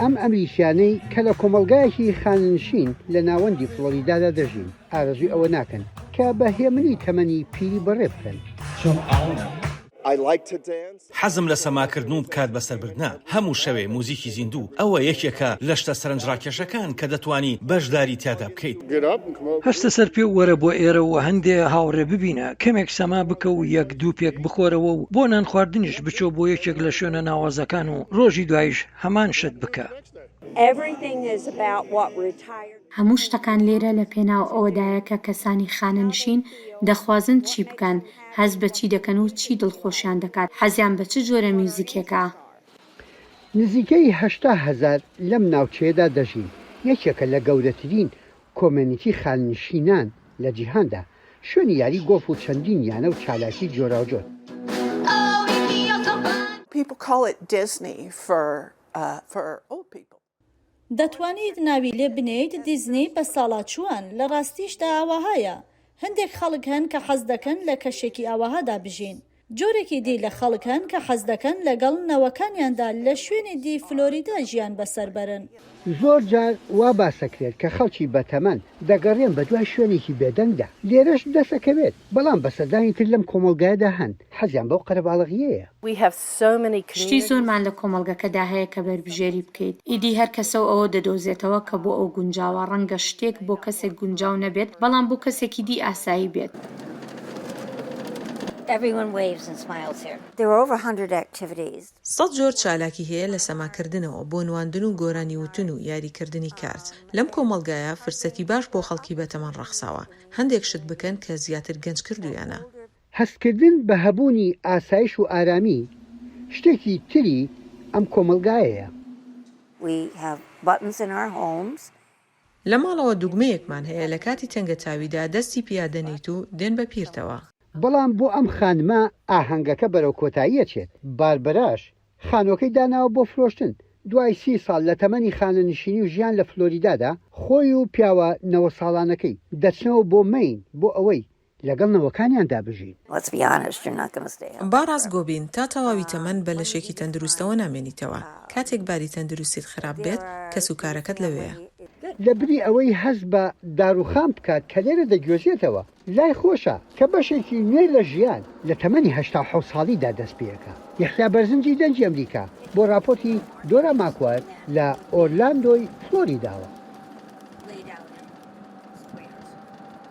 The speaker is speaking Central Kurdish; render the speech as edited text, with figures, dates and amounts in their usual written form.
ئەم ئەمریکیانەی کە لە کۆمەڵگایەکی خاننشین لە ناوەندی فلۆریدادا دەژین ئارەزوی ئەوە ناکەن کە بە هێمنی تەمەنی پیری بەڕێ بکەن. حەزم لە سەماکردن و بکات بەسەربردنا هەموو شەوێ موزیکی زیندوو ئەوە یەکێکە لە شتە سەرنجڕاکێشەکان کە دەتوانی بەشداری تیادا بکەیت. هەستە سەر پێ وەرە بۆ ئێرە و هەندێ هاوڕێ ببینە کەمێک سەما بکە و یەک دوو پێک بخۆرەوە و بۆ نان خواردنیش بچۆ بۆ یەکێک لە شوێنە ناوازەکان و ڕۆژی دوایش هەمان شت بکە. هەموو شتەکان لێرە لە پێناو ئەوەدایە کە کەسانی خانەنشین دەخوازن چی بکەن، هەز بە چی دەکەن و چی دڵخۆشیان دەکات، حەزیان بە چ جۆرە میوزیکێکە. نزیکەی 800,000 لەم ناوچەیەدا دەژین، یەکێکە لە گەورەترین کۆمێنیتی خاننشینان لە جیهاندا، شوێنی یاری گۆڵف و چەندین یانە و چالاکی جۆراوجۆر. دەتوانیت ناوی لێ بنێیت دیزنی بە ساڵاچووان، لە ڕاستیشدا ئاواهەیە. هەندێک خەڵک هەن کە حەز دەکەن لە کەشێکی ئاواهەدا بژین. جۆرێکی دی لە خەڵک هەن کە حەز دەکەن لەگەڵ نەوەکانیاندا لە شوێنی دی فلۆریدا ژیان بەسەر بەرن. زۆر جار وا باسەکرێت کە خەڵکی بەتەمەن دەگەڕێن بە دوای شوێنێکی بێدەنگدا، لێرەش دەسەکەوێت، بەڵام بەسەردانی تر لەم کۆمەڵگایەدا هەن حەزیان بەو قەرەباڵغیەیە. شتی زۆرمان لە کۆمەڵگەکەدا هەیە کە بەربژێری بکەیت. ئیدی هەر کەسە ئەوە دەدۆزێتەوە کە بۆ ئەو گونجاوە ڕەنگە شتێک بۆ کەسێک گونجاو نەبێت، بەڵام بۆ کەسێکی دی ئاسایی بێت. سەد جۆر چالاکی هەیە لە سەماکردنەوە بۆ نواندن و گۆرانی وتن و یاریکردنی کارت. لەم کۆمەڵگایە فرسەتی باش بۆ خەڵکی بەتەمەن ڕەخساوە هەندێک شت بکەن کە زیاتر گەنج کردویانە. هەستکردن بە هەبوونی ئاسایش و ئارامی شتێکی تری ئەم کۆمەڵگایەیە. لە ماڵەوە دوگمەیەکمان هەیە لە کاتی تەنگە چاویدا دەستی پیادەنیت و دێن بە پیرتەوە. بەڵام بۆ ئەم خانمە ئاهەنگەکە بەرەو کۆتاییە چێت. باربەراش خانۆکەی داناوە بۆ فرۆشتن. دوای 30 ساڵ لە تەمەنی خانەنشینی و ژیان لە فلۆریدادا خۆی و پیاوە 90 ساڵانەکەی دەچنەوە بۆ مەین بۆ ئەوەی لەگەڵ نەوەکانیاندا بژین. با ڕاستگۆبین تا تەواوی تەمەن بە لەشێکی تەندروستەوە نامێنیتەوە. کاتێک باری تەندروستیت خراپ بێت کەس و کارەکەت لەوەیە. لە بری ئەوەی هەز بە داروخام بکات کە لێرە دەگوێزێتەوە لای خۆشە کە بەشێکی نوێ لە ژیان لە تەمەنی 87 ساڵیدا دەست پێەکە. یەحیا بەرزنجی دەنجی ئەمریکا بۆ راپۆرتی دۆرا ماکوار لە ئۆرلاندۆی فلۆریداوە.